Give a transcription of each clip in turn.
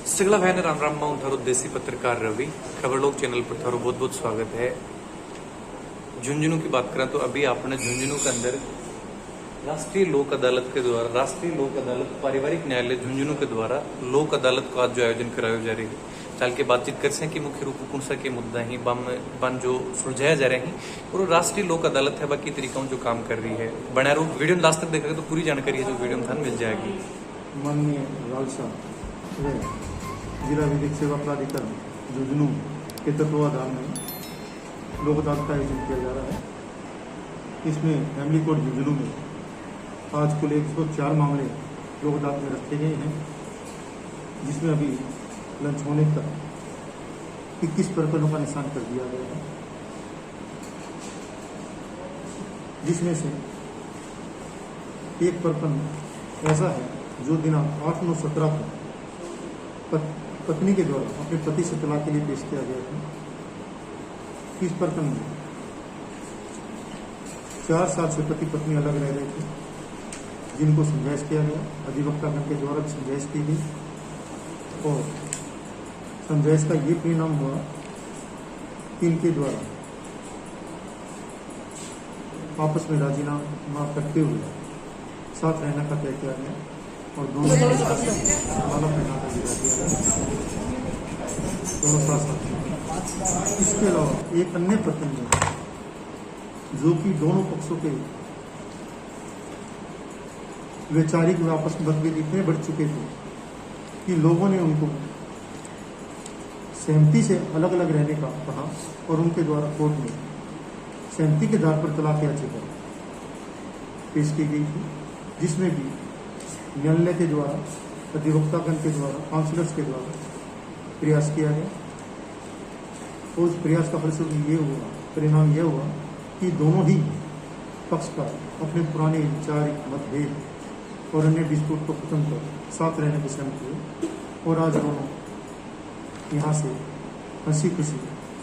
सगला भाई ने राम राम मां थारो देसी पत्रकार रवि खबर लोग चैनल पर थारो बहुत बहुत स्वागत है। झुंझुनू की बात करें तो अभी आपने झुंझुनू के अंदर राष्ट्रीय लोक अदालत के द्वारा पारिवारिक न्यायालय झुंझुनू के द्वारा लोक अदालत का आज जो आयोजन कराया जा रही है। चाल के बातचीत कर से कि मुख्य रूप कौन सा के मुद्दा ही बन जो सुलझाया जा रहे हैं और राष्ट्रीय लोक अदालत है बाकी तरीकों जो काम कर रही है। बना रो वीडियो लास्ट तक देखेगा तो पूरी जानकारी है जो वीडियो में मिल जाएगी। माननीय लालसा जिला विधिक सेवा प्राधिकरण झुंझुनू के तत्वाधान में लोक अदालत का आयोजन किया जा रहा है। इसमें फैमिली कोर्ट झुंझुनू में आज कुल 104 मामले लोक अदालत में रखे गए हैं, जिसमें अभी लंच होने तक 21 प्रकरणों का निशान कर दिया गया है, जिसमें से एक प्रकरण ऐसा है जो दिनांक 8/9/17 को पत्नी के द्वारा अपने पति से तलाक के लिए पेश किया गया था। इस प्रकरण में 4 साल से पति पत्नी अलग रह रहे थे, जिनको समझाइश किया गया। अधिवक्तागण के द्वारा भी समझाइश की गई और समझाइश का ये परिणाम हुआ कि इनके द्वारा आपस में राजीनामा करते हुए साथ रहने का तय किया गया और दोनों साथ इसके अलावा एक अन्य प्रकरण में जो कि दोनों पक्षों के वैचारिक व आपस में मतभेद इतने बढ़ चुके थे कि लोगों ने उनको सहमति से अलग अलग रहने का कहा और उनके द्वारा कोर्ट में सहमति के आधार पर तलाक याचिका पेश की गई थी, जिसमें भी न्यायालय के द्वारा अधिवक्तागण के द्वारा काउंसिलर्स के द्वारा प्रयास किया गया और उस प्रयास का परिणाम यह हुआ कि दोनों ही पक्षकार अपने पुराने वैचारिक मतभेद और अन्य डिस्प्यूट को खत्म कर साथ रहने की सहमत हुए और आज दोनों यहाँ से हंसी खुशी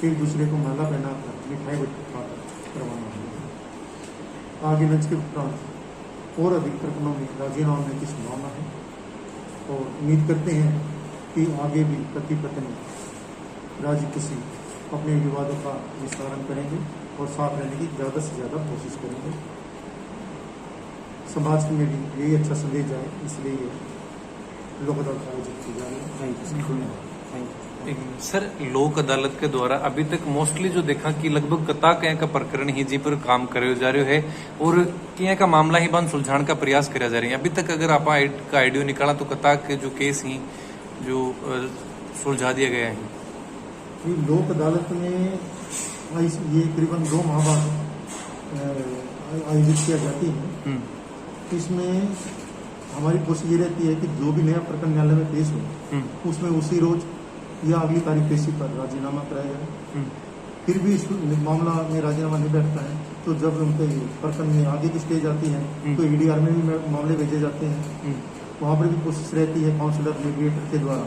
एक दूसरे को माला पहनाकर मिठाई खाकर रवाना हुए। आगे लंच के उपरांत और अधिक प्रकरणों में राजीनामा होने की संभावना है और उम्मीद करते हैं कि आगे भी पति पत्नी राजी खुशी अपने विवादों का निस्तारण करेंगे और साथ रहने की ज़्यादा से ज़्यादा कोशिश करेंगे। समाज में भी यही अच्छा संदेश जाए, इसलिए ये लोक अदालत आयोजित की जा रही है। सर, लोक अदालत के द्वारा अभी तक मोस्टली जो देखा कि लगभग कता कहीं का प्रकरण ही जी पर काम करे जा रहे है और कहीं का मामला ही बन सुलझाने का प्रयास करा जा रही है। अभी तक अगर आप का आइडियो निकाला तो कता के जो केस ही जो सुलझा दिया गया है। लोक अदालत में ये करीबन 2 माह बाद आयोजित किया जाती है। इसमें हमारी कोशिश ये रहती है कि जो भी नया प्रकरण न्यायालय में पेश हो उसमें उसी रोज या अगली तारीख पेशी पर राजीनामा कराया जाए। फिर भी इस मामला में राजीनामा नहीं बैठता है तो जब उनके प्रकरण में आगे की स्टेज आती है तो ईडीआर में भी मामले भेजे जाते हैं। वहाँ पर भी कोशिश रहती है काउंसिलर मीडिएटर के द्वारा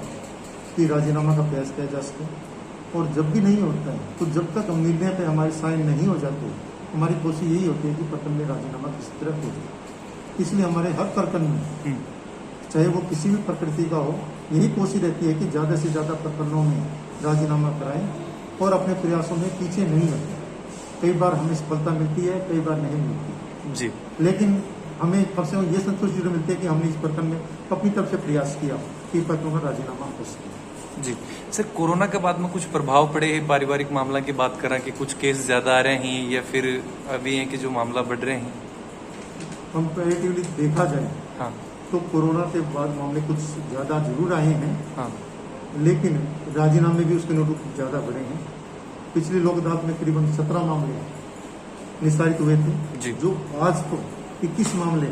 कि राजीनामा का प्रयास किया जा सके और जब भी नहीं होता है तो जब तक हम निर्णय पर हमारे साइन नहीं हो जाते हमारी कोशिश यही होती है कि प्रकरण में राजीनामा किसी तरह हो जाए। इसलिए हमारे हर प्रकरण में चाहे वो किसी भी प्रकृति का हो यही कोशिश रहती है कि ज़्यादा से ज़्यादा प्रकरणों में राजीनामा कराएं और अपने प्रयासों में पीछे नहीं हटें। कई बार हमें सफलता मिलती है, कई बार नहीं मिलती जी, लेकिन हमें कम से कम ये संतुष्टि मिलती है कि हमने इस प्रकरण में अपनी तरफ से प्रयास किया कि प्रकरणों का राजीनामा हो सके। जी सर, कोरोना के बाद में कुछ प्रभाव पड़े है पारिवारिक मामला की बात करें कि कुछ केस ज्यादा आ रहे हैं या फिर अभी है कि जो मामला बढ़ रहे हैं? कंपैरेटिवली देखा जाए हाँ, तो कोरोना के बाद मामले कुछ ज़्यादा जरूर आए हैं। हाँ, लेकिन राजीनामे भी उसके नोट ज़्यादा बढ़े हैं। पिछली लोक अदालत में करीबन 17 मामले निस्तारित हुए थे, जो आज तो 21 मामले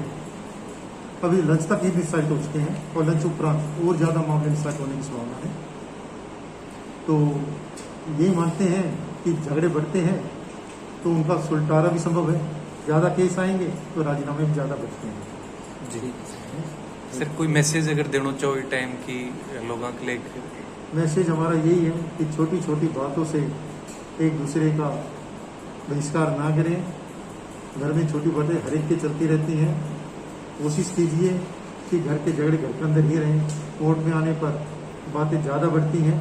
अभी लंच तक ही निस्तारित हो चुके हैं और लंच उपरांत और ज़्यादा मामले निस्तारित होने की संभावना है। तो ये मानते हैं कि झगड़े बढ़ते हैं तो उनका सुलटारा भी संभव है, ज़्यादा केस आएंगे तो राजीनामे भी ज़्यादा बढ़ते हैं। जी सर, कोई मैसेज अगर देना चाहो इस टाइम की लोगों के लिए? मैसेज हमारा यही है कि छोटी छोटी बातों से एक दूसरे का बहिष्कार ना करें। घर में छोटी बातें हर एक की चलती रहती हैं। कोशिश कीजिए कि घर के झगड़े घर के अंदर ही रहें। कोर्ट में आने पर बातें ज़्यादा बढ़ती हैं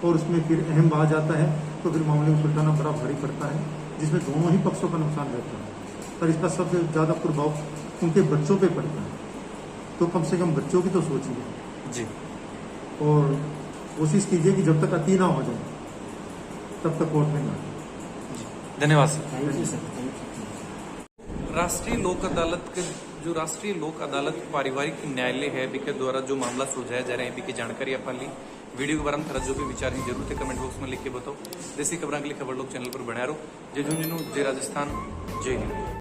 और उसमें फिर अहम आ जाता है तो फिर मामले को सुलझाना बड़ा भारी पड़ता है, जिसमें दोनों ही पक्षों का नुकसान रहता है। पर इसका सबसे ज़्यादा प्रभाव उनके बच्चों पे पड़ता है, तो कम से कम बच्चों की तो सोचिए जी। और कोशिश कीजिए कि जब तक अति ना हो जाए तब तक कोर्ट में ना आए। धन्यवाद सर। राष्ट्रीय लोक अदालत के जो राष्ट्रीय लोक अदालत पारिवारिक न्यायालय है के द्वारा जो मामला सुलझाया जा रहा है की जानकारी अपन ली। वीडियो के बारे में थोड़ा जो भी विचार है जरूर थे कमेंट बॉक्स में लिख के बताओ। देसी खबर के लिए खबर लोग चैनल पर बना रहो। जय झुंझुनू, जय राजस्थान, जय हिंद।